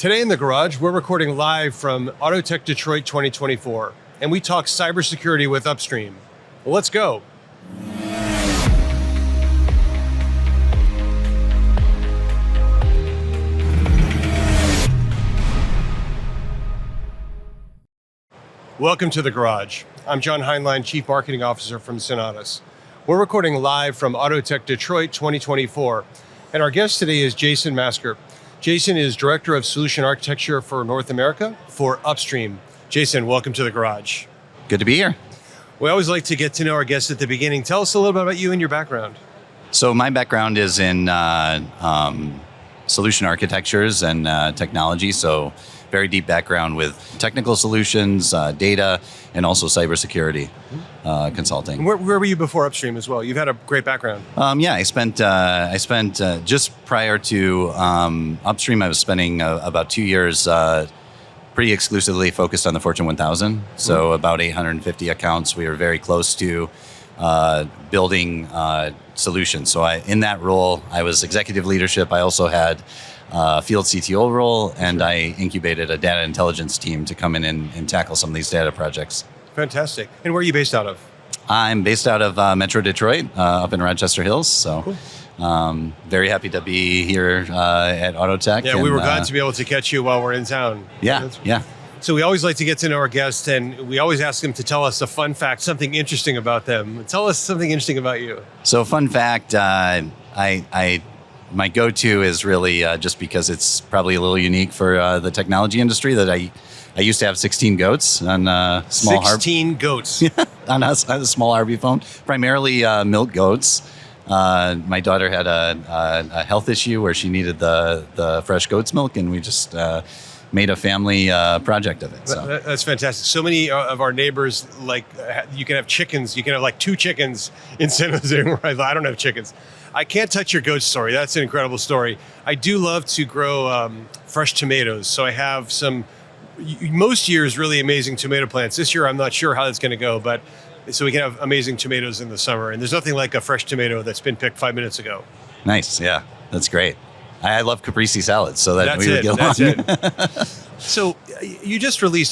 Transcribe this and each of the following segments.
Today in the garage, we're recording live from Autotech Detroit 2024, and we talk cybersecurity with Upstream. Well, let's go. Welcome to the garage. I'm John Heinlein, Chief Marketing Officer from Sonatus. We're recording live from Autotech Detroit 2024, and our guest today is Jason Masker. Jason is Director of Solution Architecture for North America for Upstream. Jason, welcome to the garage. Good to be here. We always like to get to know our guests at the beginning. Tell us a little bit about you and your background. So my background is in solution architectures and technology, so very deep background with technical solutions, data, and also cybersecurity consulting. And where were you before Upstream as well? You've had a great background. Yeah, I spent just prior to Upstream, I was spending about 2 years pretty exclusively focused on the Fortune 1000. So about 850 accounts. We were very close to building solutions. So in that role, I was executive leadership. I also had field CTO role, and I incubated a data intelligence team to come in and tackle some of these data projects. Fantastic. And where are you based out of? I'm based out of Metro Detroit, up in Rochester Hills. So cool. Very happy to be here at Autotech. Yeah, we were glad to be able to catch you while we're in town. Yeah. So we always like to get to know our guests, and we always ask them to tell us a fun fact, something interesting about them. Tell us something interesting about you. So fun fact, my go-to is really just because it's probably a little unique for the technology industry that I used to have 16 goats on a small 16 goats on a small RV phone, primarily milk goats. My daughter had a health issue where she needed the fresh goat's milk, and we just made a family project of it. So. That's fantastic. So many of our neighbors, like, you can have chickens. You can have like 2 chickens in San Jose where I don't have chickens. I can't touch your goat story. That's an incredible story. I do love to grow fresh tomatoes. So I have some, most years, really amazing tomato plants. This year, I'm not sure how that's going to go, but so we can have amazing tomatoes in the summer. And there's nothing like a fresh tomato that's been picked 5 minutes ago. Nice. Yeah, that's great. I love caprese salads, so that we would get along. That's it. So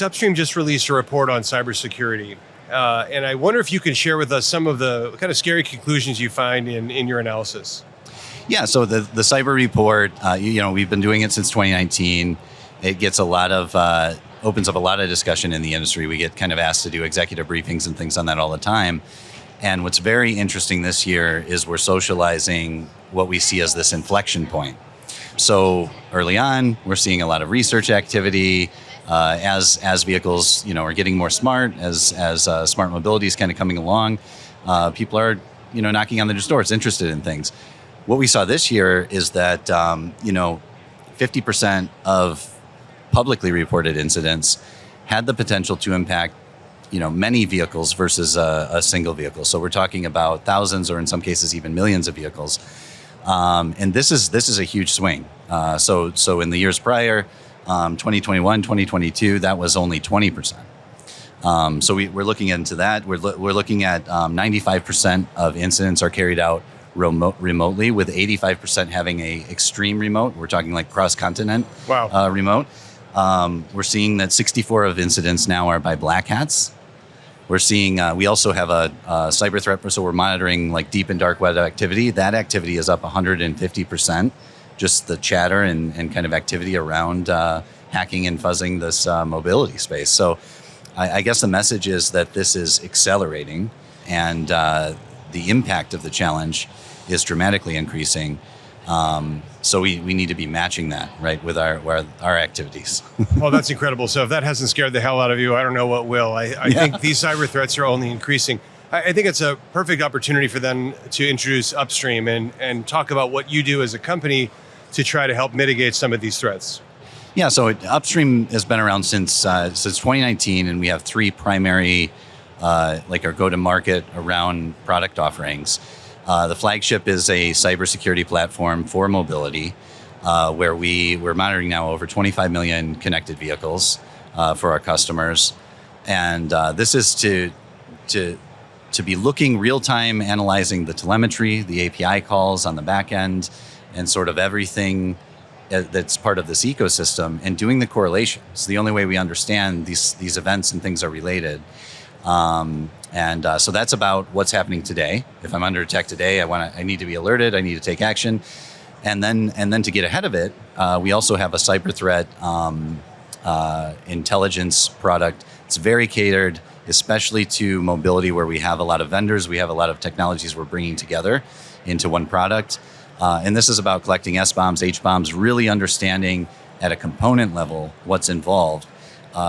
Upstream just released a report on cybersecurity. And I wonder if you can share with us some of the kind of scary conclusions you find in your analysis. Yeah, so the cyber report, we've been doing it since 2019. It gets opens up a lot of discussion in the industry. We get kind of asked to do executive briefings and things on that all the time. And what's very interesting this year is we're socializing what we see as this inflection point. So early on, we're seeing a lot of research activity as vehicles, are getting more smart, as smart mobility is kind of coming along. People are, knocking on their doors, interested in things. What we saw this year is that, 50% of publicly reported incidents had the potential to impact, many vehicles versus a single vehicle. So we're talking about thousands, or in some cases even millions of vehicles. And this is a huge swing. So in the years prior, 2021, 2022, that was only 20%. So we're looking into that. We're looking at 95% of incidents are carried out remotely, with 85% having a extreme remote. We're talking like cross-continent remote. We're seeing that 64 of incidents now are by black hats. We're seeing, we also have a cyber threat, so we're monitoring like deep and dark web activity. That activity is up 150%, just the chatter and kind of activity around hacking and fuzzing this mobility space. So I guess the message is that this is accelerating, and the impact of the challenge is dramatically increasing. So we need to be matching that, right, with our activities. Well, that's incredible. So if that hasn't scared the hell out of you, I don't know what will. I think these cyber threats are only increasing. I think it's a perfect opportunity for them to introduce Upstream and talk about what you do as a company to try to help mitigate some of these threats. Yeah, so Upstream has been around since 2019, and we have 3 primary, like our go-to-market around product offerings. The flagship is a cybersecurity platform for mobility, where we're monitoring now over 25 million connected vehicles for our customers, and this is to be looking real time, analyzing the telemetry, the API calls on the back end, and sort of everything that's part of this ecosystem and doing the correlation. It's the only way we understand these events and things are related. So that's about what's happening today. If I'm under attack today, I need to be alerted. I need to take action, and then to get ahead of it, we also have a cyber threat intelligence product. It's very catered, especially to mobility, where we have a lot of vendors, we have a lot of technologies we're bringing together into one product. And this is about collecting S-bombs, H-bombs, really understanding at a component level what's involved,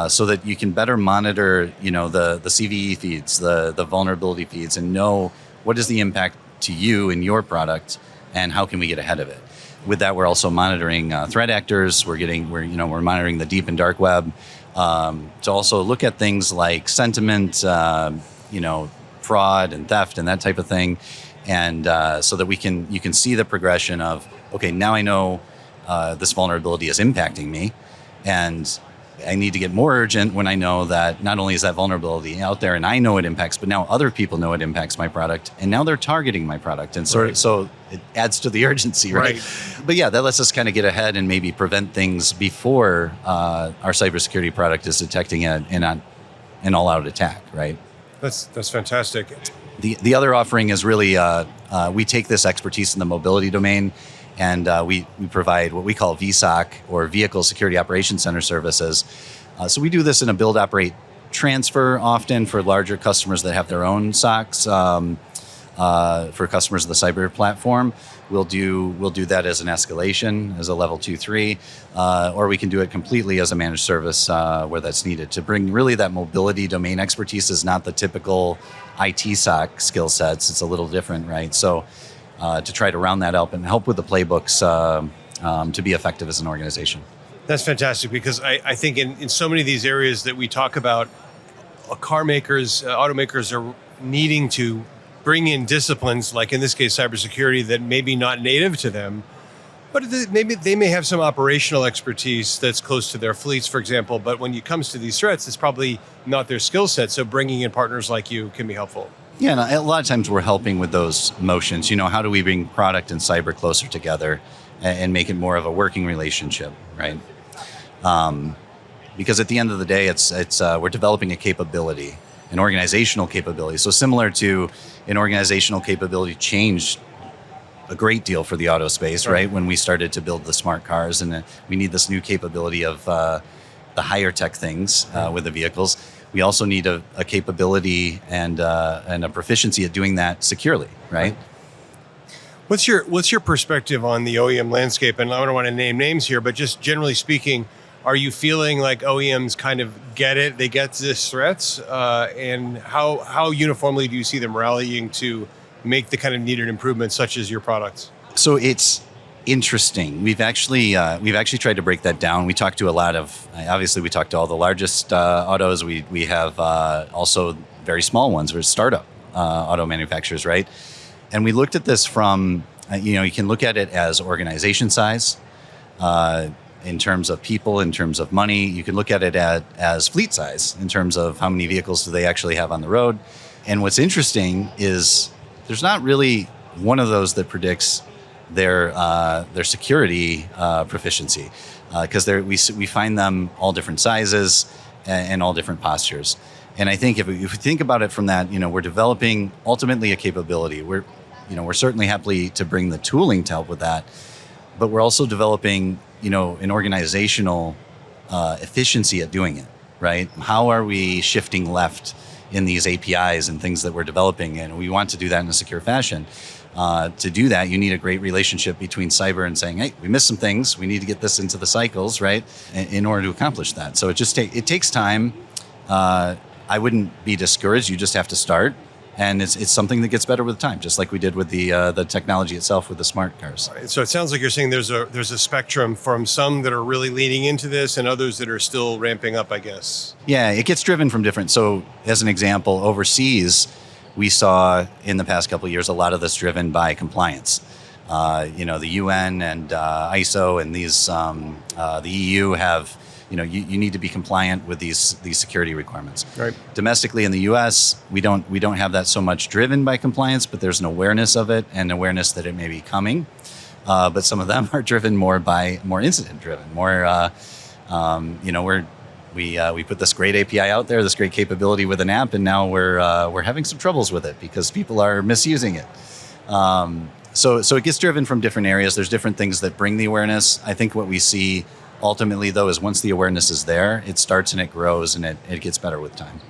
so that you can better monitor, the CVE feeds, the vulnerability feeds, and know what is the impact to you and your product, and how can we get ahead of it. With that, we're also monitoring threat actors. We're monitoring the deep and dark web, to also look at things like sentiment, fraud and theft and that type of thing. And so that you can see the progression of, okay, now I know this vulnerability is impacting me, and I need to get more urgent when I know that not only is that vulnerability out there and I know it impacts, but now other people know it impacts my product, and now they're targeting my product. And so it adds to the urgency, right? But yeah, that lets us kind of get ahead and maybe prevent things before our cybersecurity product is detecting an all-out attack, right? That's fantastic. The other offering is really, we take this expertise in the mobility domain, and we provide what we call VSOC, or Vehicle Security Operations Center services. So we do this in a build, operate, transfer, often for larger customers that have their own SOCs. For customers of the cyber platform, we'll do that as an escalation, as a level 2, 3, or we can do it completely as a managed service where that's needed. To bring really that mobility domain expertise is not the typical IT SOC skill sets. It's a little different, right? So to try to round that up and help with the playbooks to be effective as an organization. That's fantastic, because I think in so many of these areas that we talk about, car makers, automakers are needing to bring in disciplines, like in this case, cybersecurity, that may be not native to them, but maybe they may have some operational expertise that's close to their fleets, for example. But when it comes to these threats, it's probably not their skill set. So bringing in partners like you can be helpful. Yeah, and a lot of times we're helping with those motions. How do we bring product and cyber closer together and make it more of a working relationship, right? Because at the end of the day, it's we're developing a capability, an organizational capability. So similar to an organizational capability changed a great deal for the auto space, right? When we started to build the smart cars, and we need this new capability of the higher tech things with the vehicles. We also need a capability and a proficiency at doing that securely, right? What's your perspective on the OEM landscape? And I don't want to name names here, but just generally speaking, are you feeling like OEMs kind of get it? They get this threats, and how uniformly do you see them rallying to make the kind of needed improvements, such as your products? So it's interesting. We've actually tried to break that down. We talked to we talked to all the largest autos. We have also very small ones, we're startup auto manufacturers, right? And we looked at this from, you can look at it as organization size, in terms of people, in terms of money. You can look at it as fleet size, in terms of how many vehicles do they actually have on the road. And what's interesting is there's not really one of those that predicts their security proficiency, because we find them all different sizes and all different postures. And I think if we think about it from that, we're developing ultimately a capability. We're certainly happy to bring the tooling to help with that, but we're also developing an organizational efficiency at doing it, right? How are we shifting left in these APIs and things that we're developing? And we want to do that in a secure fashion. To do that, you need a great relationship between cyber and saying, hey, we missed some things. We need to get this into the cycles, right? In order to accomplish that. So it takes time. I wouldn't be discouraged. You just have to start. And it's something that gets better with time, just like we did with the technology itself with the smart cars. So it sounds like you're saying there's a spectrum from some that are really leaning into this and others that are still ramping up, I guess. Yeah, it gets driven from different. So as an example, overseas, we saw in the past couple of years a lot of this driven by compliance. The UN and ISO and these the EU have. You need to be compliant with these security requirements. Right. Domestically in the U.S., we don't have that so much driven by compliance, but there's an awareness of it and awareness that it may be coming. but some of them are driven more incident driven, we put this great API out there, this great capability with an app, and now we're having some troubles with it because people are misusing it. So it gets driven from different areas. There's different things that bring the awareness. I think what we see ultimately, though, is once the awareness is there, it starts and it grows and it gets better with time.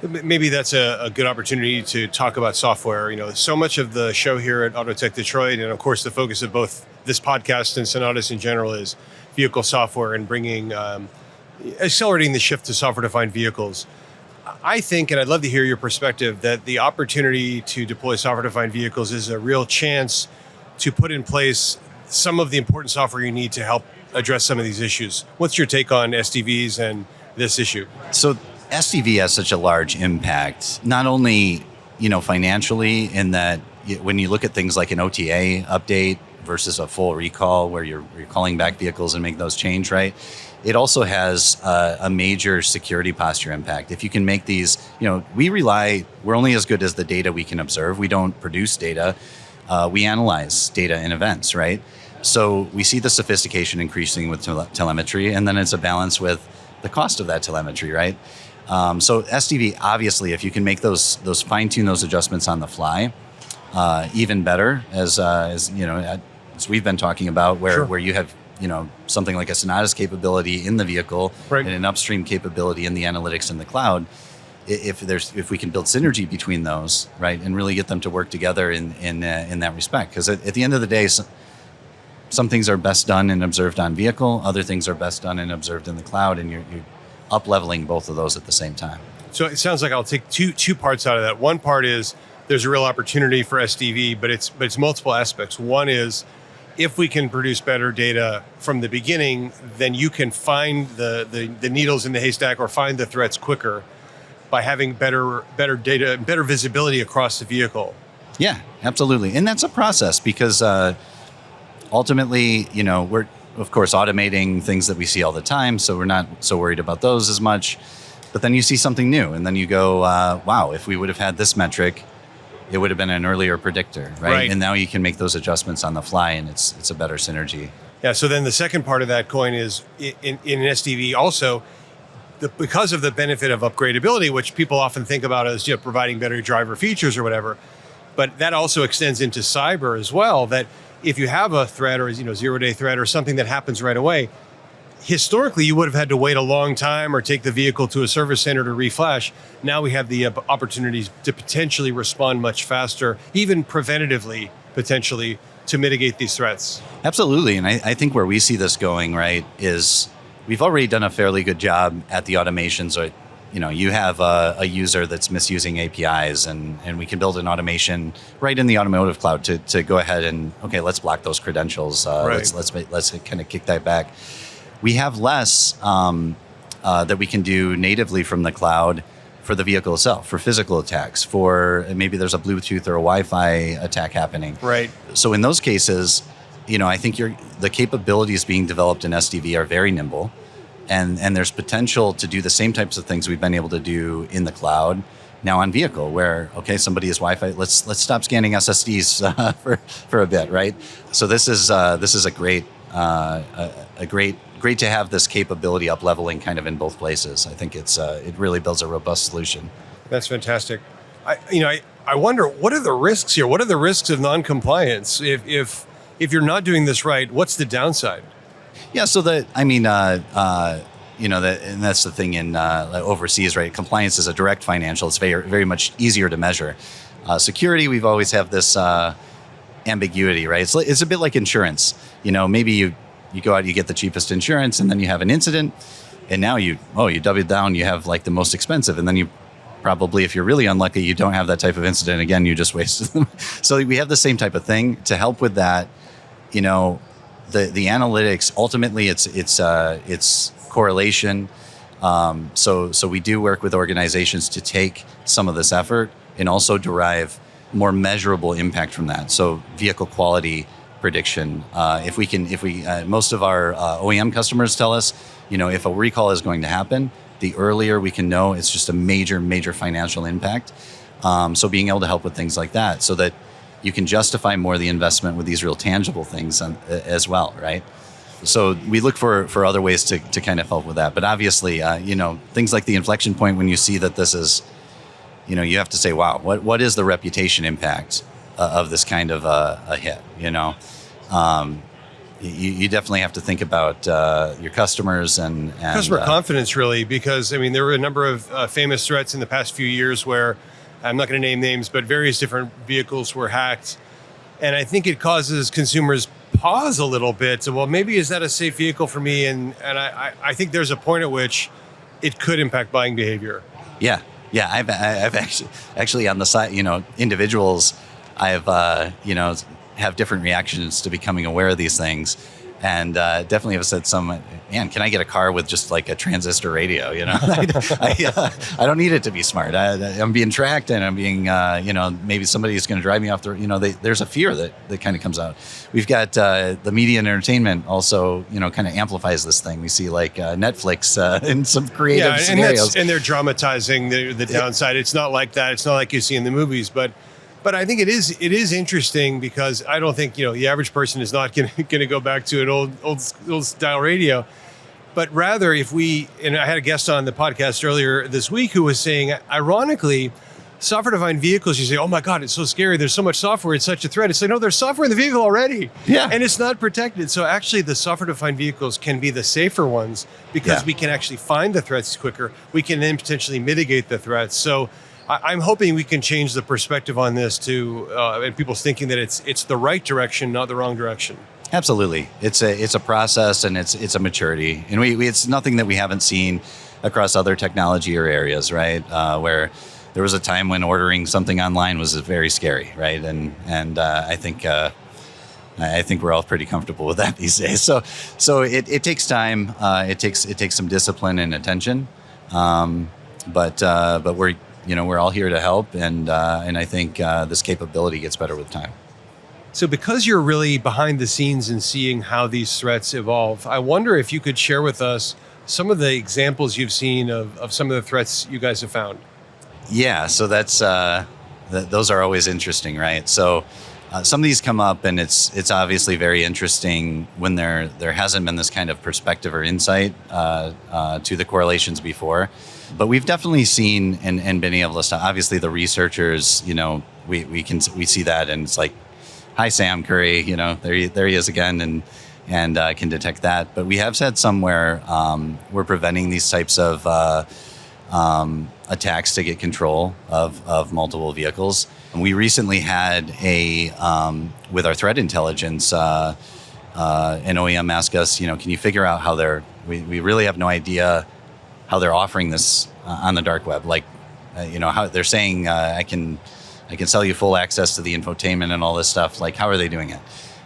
Maybe that's a good opportunity to talk about software. So much of the show here at Autotech Detroit, and of course the focus of both this podcast and Sonatus in general, is vehicle software and accelerating the shift to software-defined vehicles. I think, and I'd love to hear your perspective, that the opportunity to deploy software-defined vehicles is a real chance to put in place some of the important software you need to help address some of these issues. What's your take on SDVs and this issue? So SDV has such a large impact, not only financially, in that when you look at things like an OTA update versus a full recall where you're calling back vehicles and make those change, right? It also has a major security posture impact. If you can make these, we're only as good as the data we can observe. We don't produce data. We analyze data in events, right? So we see the sophistication increasing with telemetry, and then it's a balance with the cost of that telemetry, right? So SDV, obviously, if you can make those fine-tune those adjustments on the fly, even better, as we've been talking about, where you have something like a Sonatus capability in the vehicle, right, and an Upstream capability in the analytics in the cloud. If we can build synergy between those, right, and really get them to work together in that respect, because at the end of the day, some things are best done and observed on vehicle, other things are best done and observed in the cloud, and you're up-leveling both of those at the same time. So it sounds like I'll take two parts out of that. One part is there's a real opportunity for SDV, but it's multiple aspects. One is, if we can produce better data from the beginning, then you can find the needles in the haystack or find the threats quicker by having better data, better visibility across the vehicle. Yeah, absolutely. And that's a process because ultimately, we're, of course, automating things that we see all the time, so we're not so worried about those as much. But then you see something new, and then you go, wow, if we would have had this metric, it would have been an earlier predictor, right? And now you can make those adjustments on the fly, and it's a better synergy. Yeah, so then the second part of that coin is, in an SDV also, because of the benefit of upgradability, which people often think about as providing better driver features or whatever, but that also extends into cyber as well, that if you have a threat or zero-day threat or something that happens right away, historically, you would have had to wait a long time or take the vehicle to a service center to reflash. Now we have the opportunities to potentially respond much faster, even preventatively, potentially, to mitigate these threats. Absolutely. And I think where we see this going, right, is we've already done a fairly good job at the automations. Or, you have a user that's misusing APIs, and we can build an automation right in the automotive cloud to go ahead and, okay, let's block those credentials. Right. Let's kind of kick that back. We have less that we can do natively from the cloud for the vehicle itself, for physical attacks, for maybe there's a Bluetooth or a Wi-Fi attack happening. Right. So in those cases, I think the capabilities being developed in SDV are very nimble, and there's potential to do the same types of things we've been able to do in the cloud now on vehicle, where, okay, somebody has Wi-Fi, let's stop scanning SSDs for a bit, right? So this is a great to have this capability up leveling kind of in both places. I think it really builds a robust solution. That's fantastic. I wonder, what are the risks here? What are the risks of non-compliance? If you're not doing this right, what's the downside? Yeah, so and that's the thing in overseas, right? Compliance is a direct financial. It's very, very much easier to measure. Security, we've always have this ambiguity, right? It's a bit like insurance. Maybe you go out, you get the cheapest insurance, and then you have an incident, and now you double down, you have like the most expensive, and then you probably, if you're really unlucky, you don't have that type of incident again, you just wasted them. So we have the same type of thing to help with that. The analytics, ultimately it's correlation. So we do work with organizations to take some of this effort and also derive more measurable impact from that. So vehicle quality prediction. Most of our OEM customers tell us, if a recall is going to happen, the earlier we can know, it's just a major, major financial impact. So being able to help with things like that, so that you can justify more the investment with these real tangible things as well, right? So we look for other ways to kind of help with that. But obviously, things like the inflection point when you see that this is, you have to say, wow, what is the reputation impact of this kind of a hit? You definitely have to think about your customers and customer confidence, really, because there were a number of famous threats in the past few years where, I'm not going to name names, but various different vehicles were hacked. And I think it causes consumers pause a little bit. So, well, maybe is that a safe vehicle for me? And I think there's a point at which it could impact buying behavior. Yeah. I've actually on the side, individuals, I've have different reactions to becoming aware of these things, and definitely have said man, can I get a car with just like a transistor radio? I don't need it to be smart. I'm being tracked, and I'm being, maybe somebody's going to drive me off the. There's a fear that kind of comes out. We've got the media and entertainment also, kind of amplifies this thing. We see like Netflix in some creative scenarios, and they're dramatizing the downside. It's not like that. It's not like you see in the movies, but I think it is interesting because I don't think the average person is not going to go back to an old style radio, but rather and I had a guest on the podcast earlier this week who was saying, ironically, software-defined vehicles, you say, oh my God, it's so scary. There's so much software. It's such a threat. It's like, no, there's software in the vehicle already. Yeah. And it's not protected. So actually the software-defined vehicles can be the safer ones because we can actually find the threats quicker. We can then potentially mitigate the threats. So I'm hoping we can change the perspective on this too, and people's thinking that it's the right direction, not the wrong direction. Absolutely, it's a process, and it's a maturity, and it's nothing that we haven't seen across other technology or areas, right? Where there was a time when ordering something online was very scary, right? And I think we're all pretty comfortable with that these days. So it takes time. It takes some discipline and attention, but we're all here to help, and I think this capability gets better with time. So because you're really behind the scenes and seeing how these threats evolve, I wonder if you could share with us some of the examples you've seen of some of the threats you guys have found. Yeah, so that's those are always interesting, right? So some of these come up, and it's obviously very interesting when there hasn't been this kind of perspective or insight to the correlations before. But we've definitely seen and been able to stop. Obviously, the researchers, we see that, and it's like, hi, Sam Curry, there he is again, and can detect that. But we have said somewhere we're preventing these types of attacks to get control of multiple vehicles. And we recently had with our threat intelligence, an OEM ask us, can you figure out how we really have no idea how they're offering this on the dark web. Like, how they're saying, I can sell you full access to the infotainment and all this stuff. Like, how are they doing it?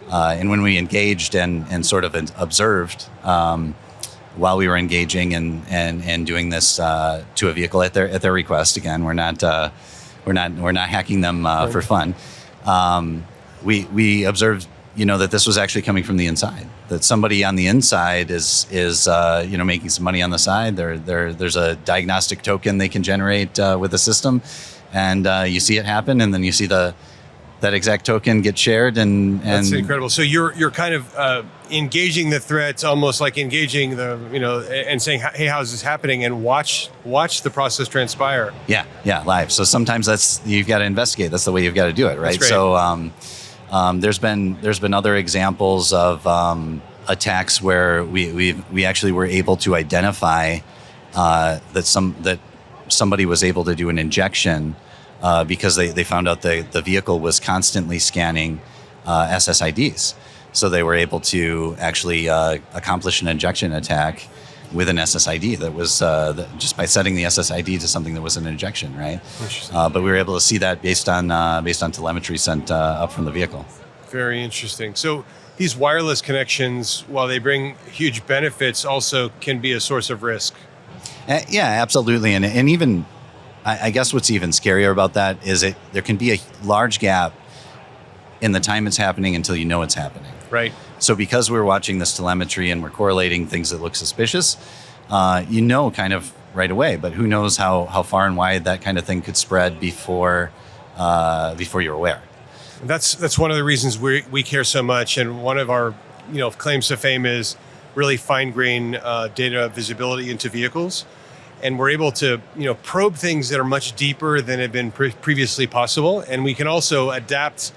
And when we engaged and sort of observed while we were engaging and doing this to a vehicle at their request, again, we're not hacking them for fun. We observed, that this was actually coming from the inside. That somebody on the inside is making some money on the side. There's a diagnostic token they can generate with the system, and you see it happen, and then you see that exact token get shared, and that's incredible. So you're kind of engaging the threats, almost like engaging and saying, hey, how's this happening, and watch the process transpire. Yeah, live. So sometimes you've got to investigate. That's the way you've got to do it, right? So there's been other examples of attacks where we actually were able to identify that somebody was able to do an injection because they found out the vehicle was constantly scanning SSIDs. So they were able to actually accomplish an injection attack with an SSID that was just by setting the SSID to something that was an injection, right? But we were able to see that based on telemetry sent up from the vehicle. Very interesting. So these wireless connections, while they bring huge benefits, also can be a source of risk. Yeah, absolutely. And even, I guess what's even scarier about that is there can be a large gap in the time it's happening until you know it's happening. Right. So because we're watching this telemetry and we're correlating things that look suspicious, kind of right away, but who knows how far and wide that kind of thing could spread before you're aware. That's one of the reasons we care so much, and one of our claims to fame is really fine-grained data visibility into vehicles, and we're able to probe things that are much deeper than had been previously possible, and we can also adapt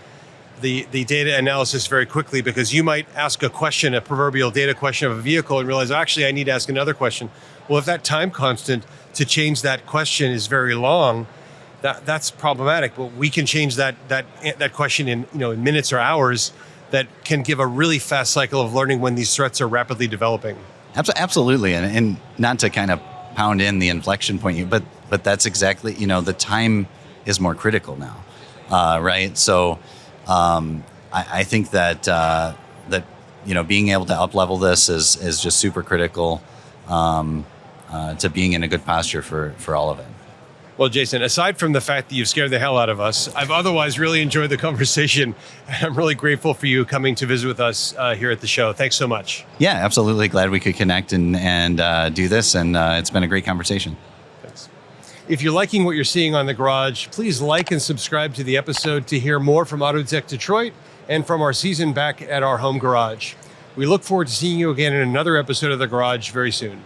the data analysis very quickly, because you might ask a question, a proverbial data question of a vehicle, and realize actually I need to ask another question. Well, if that time constant to change that question is very long, that's problematic. But we can change that question in in minutes or hours. That can give a really fast cycle of learning when these threats are rapidly developing. Absolutely, and not to kind of pound in the inflection point, but that's exactly the time is more critical now, right? So I think that being able to up level this is just super critical to being in a good posture for all of it. Well, Jason, aside from the fact that you've scared the hell out of us, I've otherwise really enjoyed the conversation. I'm really grateful for you coming to visit with us here at the show. Thanks so much. Yeah, absolutely. Glad we could connect and do this, and it's been a great conversation. Thanks. If you're liking what you're seeing on The Garage, please like and subscribe to the episode to hear more from Autotech Detroit and from our season back at our home garage. We look forward to seeing you again in another episode of The Garage very soon.